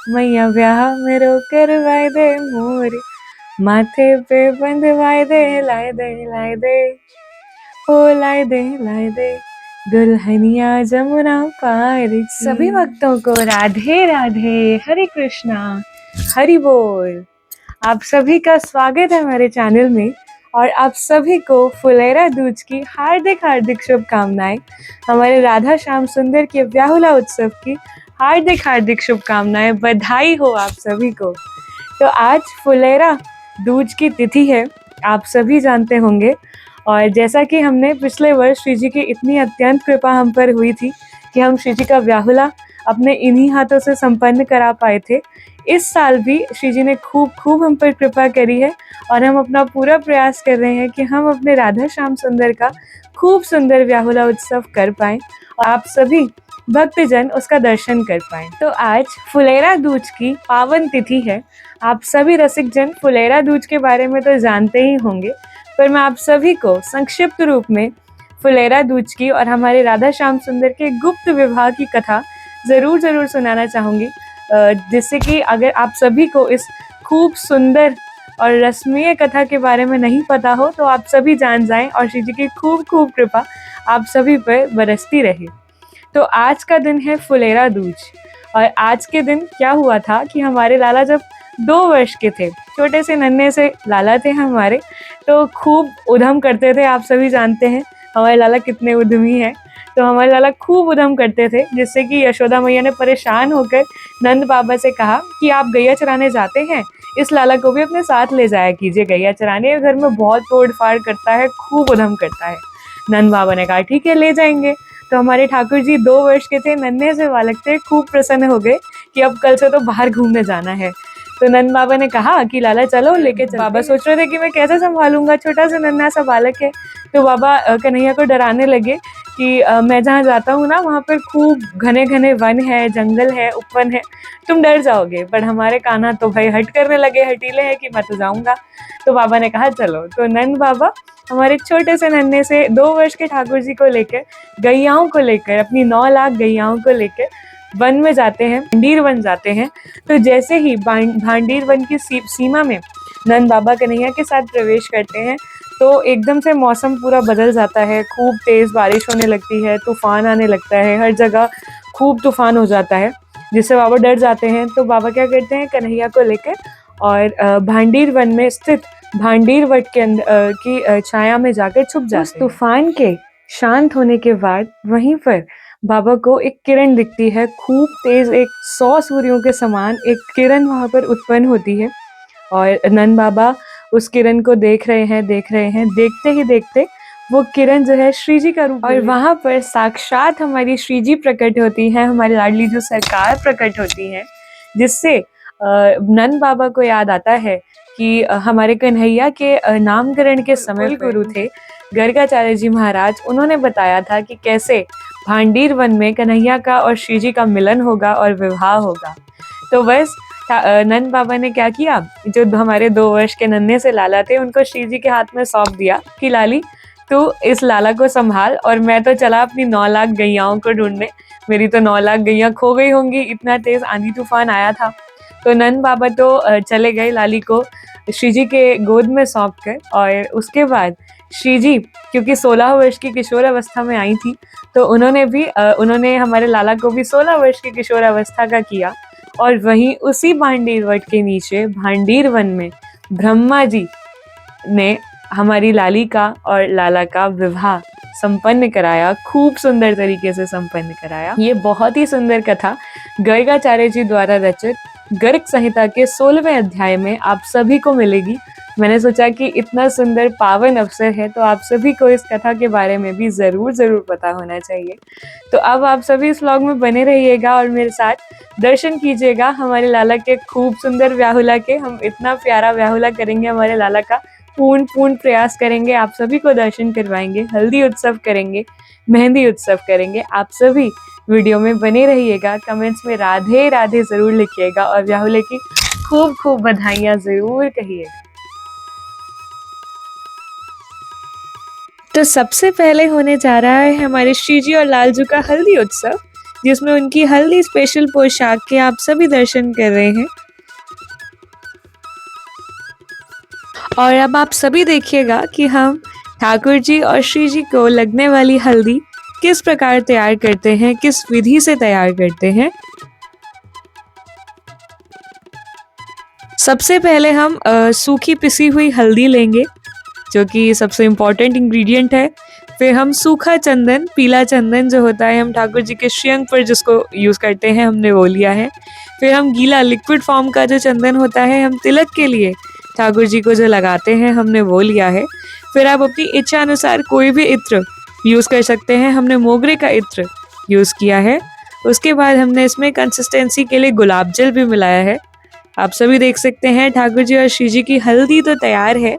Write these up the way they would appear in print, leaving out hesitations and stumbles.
मैया ब्याह मेरो करवाए दे मोरे, माथे पे बंधवाए दे, लाए दे लाए दे, ओ लाए दे दुल्हनिया जमुना पार की। सभी भक्तों को राधे राधे, हरे कृष्णा, हरि बोल। आप सभी का स्वागत है मेरे चैनल में और आप सभी को फुलेरा दूज की हार्दिक हार्दिक शुभकामनाएं। हमारे राधा श्याम सुंदर के व्याहुला उत्सव की हार्दिक हार्दिक शुभकामनाएं, बधाई हो आप सभी को। तो आज फुलेरा दूज की तिथि है, आप सभी जानते होंगे। और जैसा कि हमने पिछले वर्ष श्री जी की इतनी अत्यंत कृपा हम पर हुई थी कि हम श्री जी का व्याहुला अपने इन्हीं हाथों से संपन्न करा पाए थे, इस साल भी श्री जी ने खूब खूब हम पर कृपा करी है और हम अपना पूरा प्रयास कर रहे हैं कि हम अपने राधा श्याम सुंदर का खूब सुंदर व्याहुला उत्सव कर पाएं और आप सभी भक्तजन उसका दर्शन कर पाएं। तो आज फुलेरा दूज की पावन तिथि है। आप सभी रसिक जन फुलेरा दूज के बारे में तो जानते ही होंगे, पर मैं आप सभी को संक्षिप्त रूप में फुलेरा दूज की और हमारे राधा श्याम सुंदर के गुप्त विवाह की कथा जरूर सुनाना चाहूंगी, जिससे कि अगर आप सभी को इस खूब सुंदर और रस्मीय कथा के बारे में नहीं पता हो तो आप सभी जान जाएं और श्री जी की खूब खूब कृपा आप सभी पर बरसती रहे। तो आज का दिन है फुलेरा दूज और आज के दिन क्या हुआ था कि हमारे लाला जब 2 वर्ष के थे, छोटे से नन्हे से लाला थे हमारे, तो खूब उधम करते थे। आप सभी जानते हैं हमारे लाला कितने उद्यमी हैं। तो हमारे लाला खूब उधम करते थे, जिससे कि यशोदा मैया ने परेशान होकर नंद बाबा से कहा कि आप गैया चराने जाते हैं, इस लाला को भी अपने साथ ले जाया कीजिए गैया चराने, घर में बहुत तोड़ फाड़ करता है, खूब उधम करता है। नंद बाबा ने कहा ठीक है ले जाएंगे। तो हमारे ठाकुर जी 2 वर्ष के थे, नन्हे से बालक थे, खूब प्रसन्न हो गए कि अब कल से तो बाहर घूमने जाना है। तो नंद बाबा ने कहा कि लाला चलो लेके चलते। बाबा सोच रहे थे कि मैं कैसे संभालूंगा, छोटा सा नन्हा सा बालक है। तो बाबा कन्हैया को डराने लगे कि मैं जहाँ जाता हूँ ना वहाँ पर खूब घने घने वन है, जंगल है, उपवन है, तुम डर जाओगे। पर हमारे कान्हा तो भाई हट करने लगे, हटीले हैं कि मैं तो जाऊंगा। तो बाबा ने कहा चलो। तो नंद बाबा हमारे छोटे से नन्हे से 2 वर्ष के ठाकुर जी को लेकर, गैयाओं को लेकर, अपनी 9 लाख गैयाओं को लेकर वन में जाते हैं, भांडीर वन जाते हैं। तो जैसे ही भांडीर वन की सीमा में नंद बाबा कन्हैया के साथ प्रवेश करते हैं तो एकदम से मौसम पूरा बदल जाता है, खूब तेज बारिश होने लगती है, तूफान आने लगता है, हर जगह खूब तूफान हो जाता है, जिससे बाबा डर जाते हैं। तो बाबा क्या करते हैं, कन्हैया को लेकर और भांडीर वन में स्थित भांडीर वट के की छाया में जाकर छुप जाते हैं। उस तूफान के शांत होने के बाद वहीं पर बाबा को एक किरण दिखती है, खूब तेज, एक 100 सूर्यों के समान एक किरण वहां पर उत्पन्न होती है। और नंद बाबा उस किरण को देख रहे हैं, देखते ही देखते वो किरण जो है श्री जी का रूप, और वहां पर साक्षात हमारी श्री जी प्रकट होती है, हमारी लाडली जो सरकार प्रकट होती है, जिससे नंद बाबा को याद आता है कि हमारे कन्हैया के नामकरण के समय गुरु थे गर्गाचार्य जी महाराज, उन्होंने बताया था कि कैसे भांडीर वन में कन्हैया का और श्री जी का मिलन होगा और विवाह होगा। तो बस नंद बाबा ने क्या किया, जो हमारे 2 वर्ष के नन्हे से लाला थे उनको श्री जी के हाथ में सौंप दिया कि लाली तू इस लाला को संभाल और मैं तो चला अपनी 9 लाख गैयाओं को ढूंढने। मेरी तो 9 लाख गैया खो गई होंगी, इतना तेज आंधी तूफान आया था। तो नंद बाबा तो चले गए लाली को श्री जी के गोद में सौंप कर, और उसके बाद श्री जी क्योंकि 16 वर्ष की किशोर अवस्था में आई थी तो उन्होंने हमारे लाला को भी 16 वर्ष की किशोर अवस्था का किया। और वहीं उसी भांडीर वट के नीचे भांडीर वन में ब्रह्मा जी ने हमारी लाली का और लाला का विवाह संपन्न कराया, खूब सुंदर तरीके से संपन्न कराया। ये बहुत ही सुंदर कथा गर्गाचार्य जी द्वारा रचित गर्ग संहिता के 16वें अध्याय में आप सभी को मिलेगी। मैंने सोचा कि इतना सुंदर पावन अवसर है तो आप सभी को इस कथा के बारे में भी जरूर पता होना चाहिए। तो अब आप सभी इस व्लॉग में बने रहिएगा और मेरे साथ दर्शन कीजिएगा हमारे लाला के खूब सुंदर व्याहुला के। हम इतना प्यारा व्याहुला करेंगे, हमारे लाला का पूर्ण प्रयास करेंगे, आप सभी को दर्शन करवाएंगे, हल्दी उत्सव करेंगे, मेहंदी उत्सव करेंगे। आप सभी वीडियो में बने रहिएगा, कमेंट्स में राधे राधे जरूर लिखिएगा और व्याहुले की खूब बधाइयां जरूर कहिएगा। तो सबसे पहले होने जा रहा है हमारे श्री जी और लालजू का हल्दी उत्सव, जिसमें उनकी हल्दी स्पेशल पोशाक के आप सभी दर्शन कर रहे हैं। और अब आप सभी देखिएगा कि हम ठाकुर जी और श्री जी को लगने वाली हल्दी किस प्रकार तैयार करते हैं, किस विधि से तैयार करते हैं। सबसे पहले हम सूखी पिसी हुई हल्दी लेंगे, जो कि सबसे इम्पोर्टेंट इंग्रेडिएंट है। फिर हम सूखा चंदन, पीला चंदन जो होता है हम ठाकुर जी के श्रीअंग पर जिसको यूज़ करते हैं, हमने वो लिया है। फिर हम गीला लिक्विड फॉर्म का जो चंदन होता है हम तिलक के लिए ठाकुर जी को जो लगाते हैं, हमने वो लिया है। फिर आप अपनी इच्छा अनुसार कोई भी इत्र यूज़ कर सकते हैं, हमने मोगरे का इत्र यूज़ किया है। उसके बाद हमने इसमें कंसिस्टेंसी के लिए गुलाब जल भी मिलाया है। आप सभी देख सकते हैं ठाकुर जी और श्री जी की हल्दी तो तैयार है।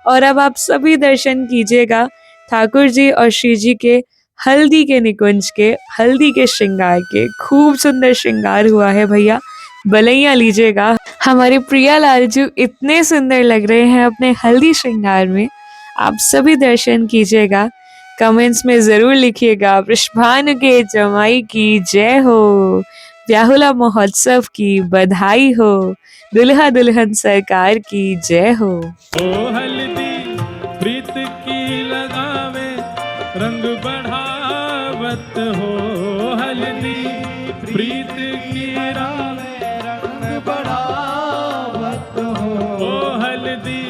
और अब आप सभी दर्शन कीजिएगा ठाकुर जी और श्री जी के हल्दी के निकुंज के, हल्दी के श्रृंगार के। खूब सुंदर श्रृंगार हुआ है भैया, बलैया लीजिएगा। हमारे प्रिया लालजू इतने सुंदर लग रहे हैं अपने हल्दी श्रृंगार में। आप सभी दर्शन कीजिएगा। कमेंट्स में जरूर लिखिएगा वृषभानु के जमाई की जय हो, ब्याहुला महोत्सव की बधाई हो, दुल्हा दुल्हन सरकार की जय हो। ओ हल्दी प्रीत की लगावे रंग बढ़ावत हो, हल्दी प्रीत की लगावे रंग बढ़ावत हो, ओ हल्दी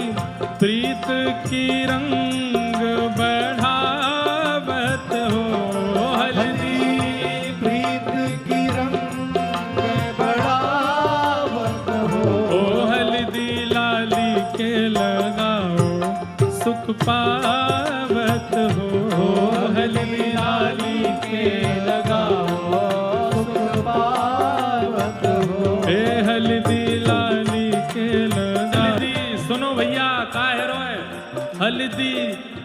प्रीत की रंग बढ़ावत हो, हल्दी प्रीत की रंग बढ़ावत हो, ओ हल्दी लाली के लगाओ सुख पावत हो, हल्दी लाली के लगाओ सुख पावत हो, हे हल्दी लाली के लगा। हल्दी सुनो भैया का रोए, हल्दी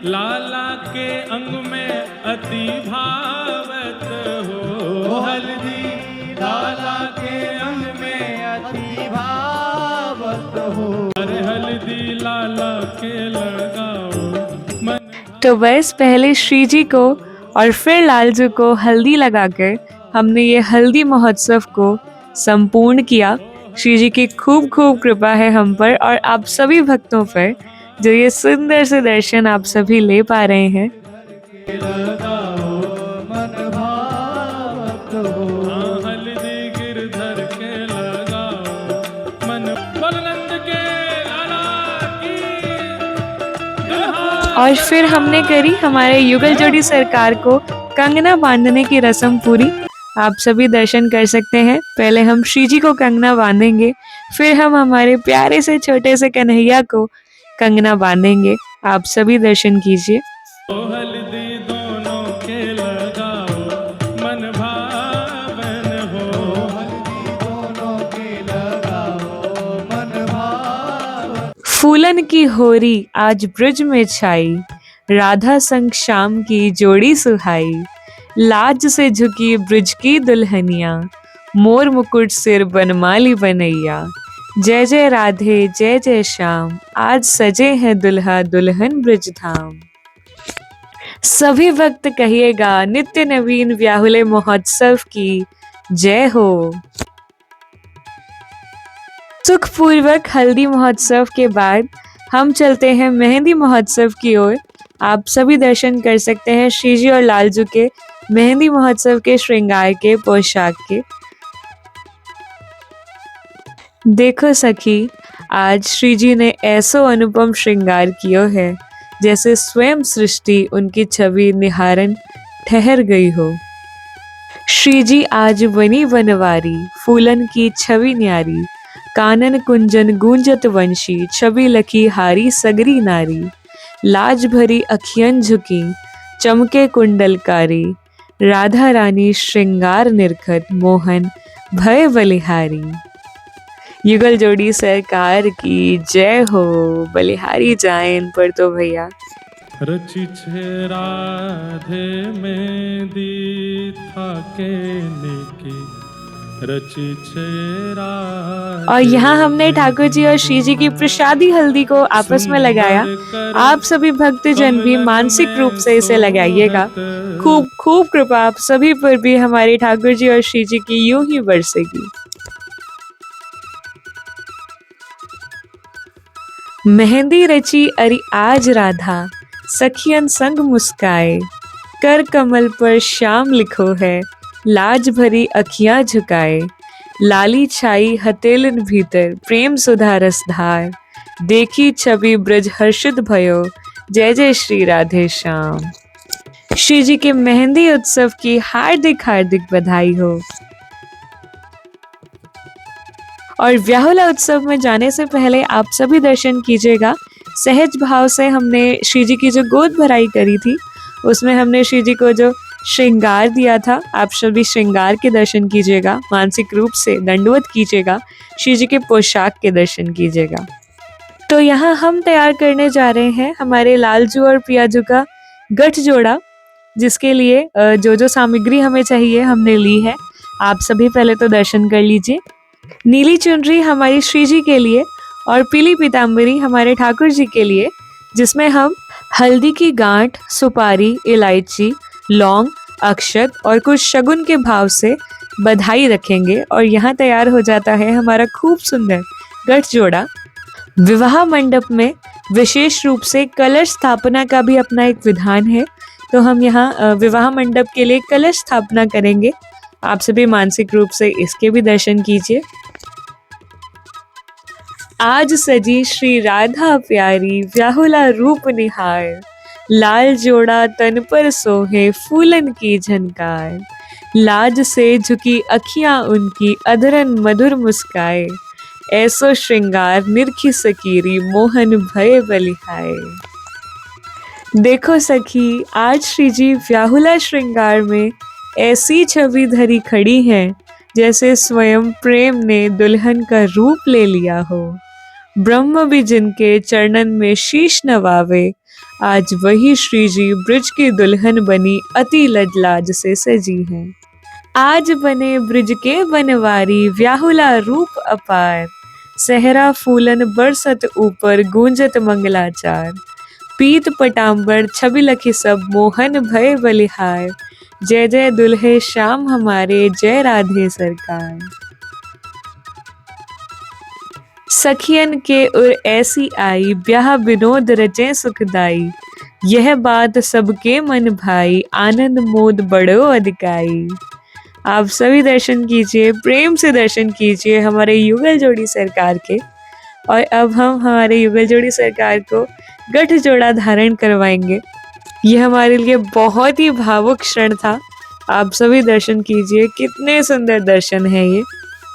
लाला के अंग में अति भावत हो, हल्दी लाला के अंग में अति भावत हो, अरे हल्दी लाला के लगाओ मन। तो बस पहले श्री जी को और फिर लालजू को हल्दी लगाकर हमने ये हल्दी महोत्सव को संपूर्ण किया। श्री जी की खूब खूब कृपा है हम पर और आप सभी भक्तों पर, जो ये सुंदर से दर्शन आप सभी ले पा रहे हैं। लगाओ मन भावत हो, हाँ हल्दी गिरधर के लगाओ मन, बलनंद के लाला की दुल्हा। और फिर हमने करी हमारे युगल जोड़ी सरकार को कंगना बांधने की रस्म पूरी। आप सभी दर्शन कर सकते हैं। पहले हम श्री जी को कंगना बांधेंगे, फिर हम हमारे प्यारे से छोटे से कन्हैया को कंगना बांधेंगे। आप सभी दर्शन कीजिए। ओ हल्दी दोनों के लगाओ मन भावन हो, हल्दी दोनों के लगाओ मन भावन। फूलन की होरी आज ब्रज में छाई, राधा संग श्याम की जोड़ी सुहाई, लाज से झुकी ब्रज की दुल्हनिया, मोर मुकुट सिर बनमाली बनैया, जय जय राधे जय जय श्याम, आज सजे हैं दुल्हा दुल्हन ब्रज धाम। सभी भक्त कहिएगा नित्य नवीन व्याहुले महोत्सव की जय हो। सुखपूर्वक हल्दी महोत्सव के बाद हम चलते हैं मेहंदी महोत्सव की ओर। आप सभी दर्शन कर सकते हैं श्री जी और लालजू के मेहंदी महोत्सव के श्रृंगार के, पोशाक के। देखो सखी, आज श्री जी ने ऐसो अनुपम श्रृंगार कियो है, जैसे स्वयं सृष्टि उनकी छवि निहारन ठहर गई हो। श्री जी आज बनी बनवारी, फूलन की छवि न्यारी, कानन कुंजन गूंजत वंशी, छवि लखी हारी सगरी नारी, लाज भरी अखियन झुकी, चमके कुंडलकारी, राधा रानी श्रृंगार निरखत, मोहन भय बलिहारी। युगल जोड़ी सरकार की जय हो, बलिहारी जाए इन पर तो भैया। रची छे राधे में दी था के नेकी, रची छेरा और यहाँ हमने ठाकुर जी और श्री जी की प्रसादी हल्दी को आपस में लगाया। आप सभी भक्तजन भी मानसिक रूप से इसे लगाइएगा। खूब खूब कृपा आप सभी पर भी हमारे ठाकुर जी और श्री जी की यूं ही बरसेगी। मेहंदी रची अरि आज राधा, सखियन संग मुस्काए, कर कमल पर श्याम लिखो है, लाज भरी अखियां झुकाए, लाली छाई हथेलिन भीतर प्रेम सुधा रस धार, देखी छवि ब्रज हर्षित भयो, जय जय श्री राधे श्याम। श्री जी के मेहंदी उत्सव की हार्दिक हार्दिक बधाई हो। और व्याहुला उत्सव में जाने से पहले आप सभी दर्शन कीजिएगा। सहज भाव से हमने श्री जी की जो गोद भराई करी थी, उसमें हमने श्री जी को जो श्रृंगार दिया था, आप सभी श्रृंगार के दर्शन कीजिएगा। मानसिक रूप से दंडवत कीजिएगा, श्री जी के पोशाक के दर्शन कीजिएगा। तो यहाँ हम तैयार करने जा रहे हैं हमारे लालजू और पियाजू का गठ जोड़ा, जिसके लिए जो जो सामग्री हमें चाहिए हमने ली है। आप सभी पहले तो दर्शन कर लीजिए। नीली चुनरी हमारी श्री जी के लिए और पीली पीताम्बरी हमारे ठाकुर जी के लिए, जिसमें हम हल्दी की गांठ, सुपारी, इलायची, लौंग, अक्षत और कुछ शगुन के भाव से बधाई रखेंगे। और यहाँ तैयार हो जाता है हमारा खूब सुंदर गठ जोड़ा। विवाह मंडप में विशेष रूप से कलश स्थापना का भी अपना एक विधान है, तो हम यहाँ विवाह मंडप के लिए कलश स्थापना करेंगे। आप सभी मानसिक रूप से इसके भी दर्शन कीजिए। आज सजी श्री राधा प्यारी, व्याहुला रूप निहार, लाल जोड़ा तन पर सोहे, फूलन की झनकार, लाज से झुकी अखियां उनकी, अधरन मधुर मुस्काए, ऐसो श्रृंगार निरखी सकीरी, मोहन भय बलिहाय। देखो सखी, आज श्री जी व्याहुला श्रृंगार में ऐसी छवि धरी खड़ी हैं जैसे स्वयं प्रेम ने दुल्हन का रूप ले लिया हो। ब्रह्म भी जिनके चरणन में शीश नवावे, आज वही श्री जी ब्रज की दुल्हन बनी, अति लजलाज से सजी हैं। आज बने ब्रज के बनवारी, व्याहुला रूप अपार, सहरा फूलन बरसत ऊपर, गूंजत मंगलाचार, पीत पटाम्बर छवि लखी सब, मोहन भय बलिहार, जय जय दुल्हे श्याम हमारे, जय राधे सरकार। सखियन के उर ऐसी आई, ब्याह विनोद रचे सुखदाई, यह बात सबके मन भाई, आनंद मोद बड़ो अधिकाई। आप सभी दर्शन कीजिए, प्रेम से दर्शन कीजिए हमारे युगल जोड़ी सरकार के। और अब हम हमारे युगल जोड़ी सरकार को गठ जोड़ा धारण करवाएंगे। ये हमारे लिए बहुत ही भावुक क्षण था। आप सभी दर्शन कीजिए, कितने सुंदर दर्शन है ये।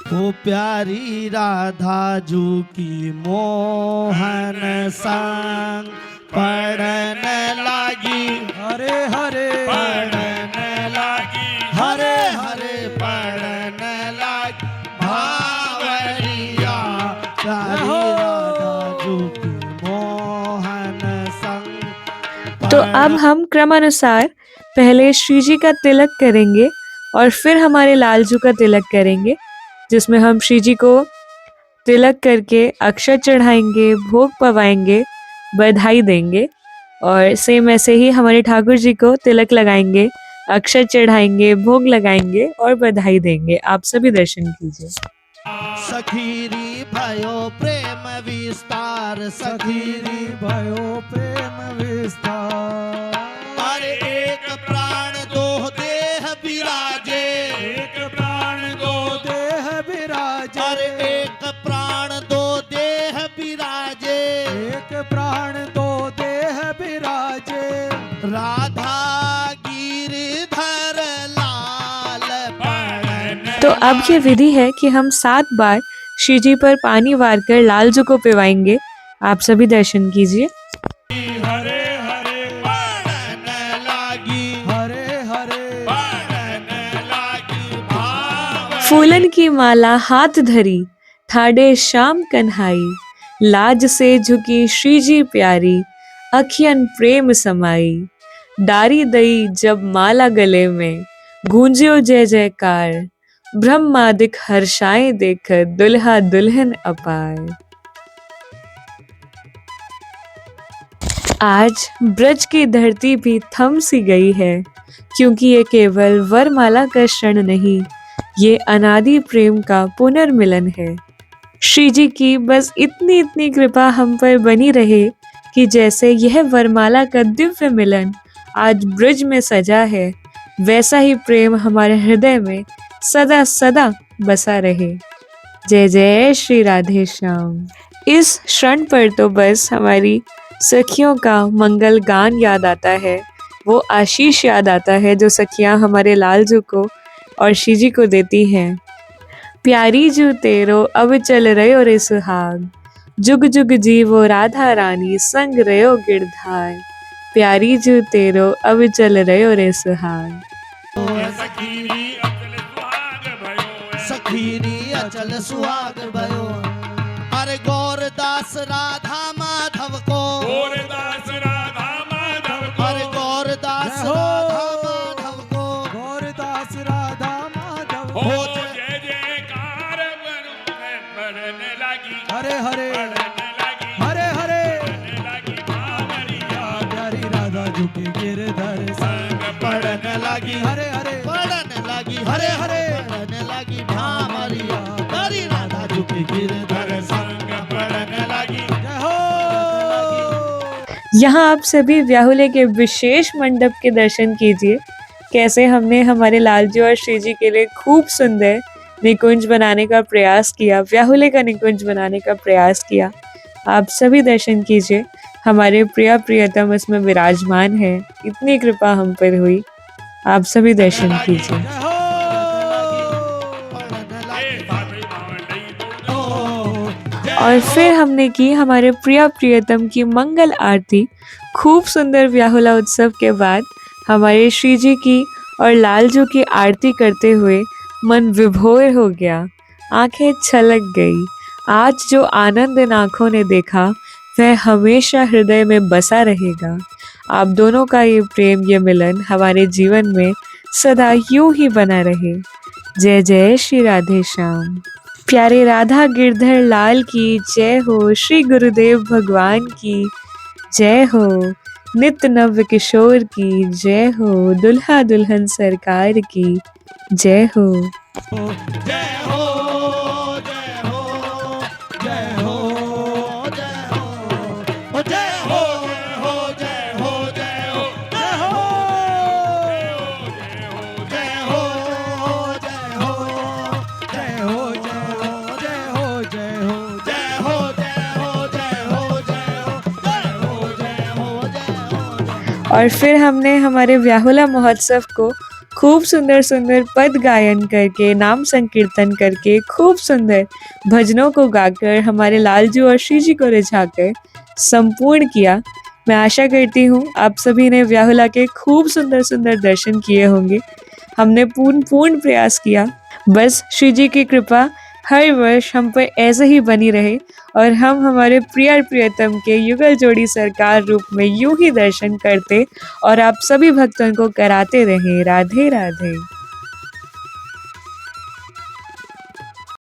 ओ प्यारी राधा जू की मोहन संग पढ़न लागी, हरे हरे पढ़न लागी, हरे हरे पढ़न लागी, भावरिया प्यारी राधा जू की मोहन संग। तो अब हम क्रमानुसार पहले श्री जी का तिलक करेंगे और फिर हमारे लालजू का तिलक करेंगे, जिसमें हम श्री जी को तिलक करके अक्षत चढ़ाएंगे, भोग पवाएंगे, बधाई देंगे। और सेम ऐसे ही हमारे ठाकुर जी को तिलक लगाएंगे, अक्षत चढ़ाएंगे, भोग लगाएंगे और बधाई देंगे। आप सभी दर्शन कीजिए। सखीरी भयो प्रेम विस्तार, सखीरी भयो प्रेम विस्तार, अरे एक प्राण दो देह विराजे, एक प्राण दो देह विराजे, अरे एक प्राण दो देह विराजे, एक प्राण दो देह विराजे, राधा गिरधर लाल पढ़न। तो अब ये विधि है कि हम 7 बार श्री जी पर पानी वारकर लालजू को पिवाएंगे। आप सभी दर्शन कीजिए। हरे हरे पढ़न लागी, हरे हरे पढ़न लागी, भाव फूलन की माला हाथ धरी, ठाडे श्याम कन्हाई, लाज से झुकी श्री जी प्यारी, अखियन प्रेम समाई, डारी दई जब माला गले में, गूंजियो जय जयकार, ब्रह्मादिक हर्षाएं देखकर दुल्हा दुल्हन अपार। आज ब्रज की धरती भी थम सी गई है, क्योंकि ये केवल वरमाला का क्षण नहीं, ये अनादि प्रेम का पुनर्मिलन है। श्री जी की बस इतनी इतनी कृपा हम पर बनी रहे कि जैसे यह वरमाला का दिव्य मिलन आज ब्रज में सजा है, वैसा ही प्रेम हमारे हृदय में सदा सदा बसा रहे। जय जय श्री राधे श्याम। इस क्षण पर तो बस हमारी सखियों का मंगल गान याद आता है, वो आशीष याद आता है जो सखियां हमारे लालजू को और श्री जी को देती हैं। प्यारी जू तेरो अब चल रयो रे सुहाग, जुग जुग जीवो राधा रानी संग रयो गिरधार। प्यारी जू तेरो अब चल रयो रे सुहाग। सखीरी अचल सुहाग भयो। अरे गौरदास राधा माधव को, गौरदास राधा माधव को, अरे गौरदास राधा माधव को, गौरदास राधा माधव हो जय जयकार बढ़ने लगी, हरे हरे बढ़ने लगी, हरे हरे बढ़ने लगी भावरिया, प्यारी राधा झुके गिरधर संग पढ़ने लगी, हरे हरे पढ़ने लगी, हरे हरे पढ़ने लगी भामरिया, प्यारी राधा झुकी गिरधर संग बढ़ने लगी। जय हो। यहाँ आप सभी व्याहुले के विशेष मंडप के दर्शन कीजिए। कैसे हमने हमारे लालजी और श्री जी के लिए खूब सुंदर निकुंज बनाने का प्रयास किया, व्याहुले का निकुंज बनाने का प्रयास किया। आप सभी दर्शन कीजिए, हमारे प्रिय प्रियतम इसमें विराजमान है, इतनी कृपा हम पर हुई। आप सभी दर्शन कीजिए। जय हो। और फिर हमने की हमारे प्रिय प्रियतम की मंगल आरती। खूब सुंदर व्याहुला उत्सव के बाद हमारे श्री जी की और लालजू की आरती करते हुए मन विभोर हो गया, आंखें छलक गई। आज जो आनंद इन आंखों ने देखा वह हमेशा हृदय में बसा रहेगा। आप दोनों का ये प्रेम, ये मिलन हमारे जीवन में सदा यूं ही बना रहे। जय जय श्री राधे श्याम। प्यारे राधा गिरधर लाल की जय हो, श्री गुरुदेव भगवान की जय हो, नित्य नव्य किशोर की जय हो, दुल्हा दुल्हन सरकार की जय हो। जय हो, जय हो, जय हो, जय हो, जय हो, जय हो, जय हो, जय हो, जय हो, जय हो, जय हो जय हो जय हो जय हो और फिर हमने हमारे व्याहुला महोत्सव को खूब सुंदर सुंदर पद गायन करके, नाम संकीर्तन करके, खूब सुंदर भजनों को गाकर हमारे लालजू और श्री जी को रिझाकर संपूर्ण किया। मैं आशा करती हूँ आप सभी ने व्याहुला के खूब सुंदर सुंदर दर्शन किए होंगे। हमने पूर्ण प्रयास किया, बस श्री जी की कृपा हर वर्ष हम पर ऐसे ही बनी रहे और हम हमारे प्रिय प्रियतम के युगल जोड़ी सरकार रूप में यूं ही दर्शन करते और आप सभी भक्तों को कराते रहें। राधे राधे।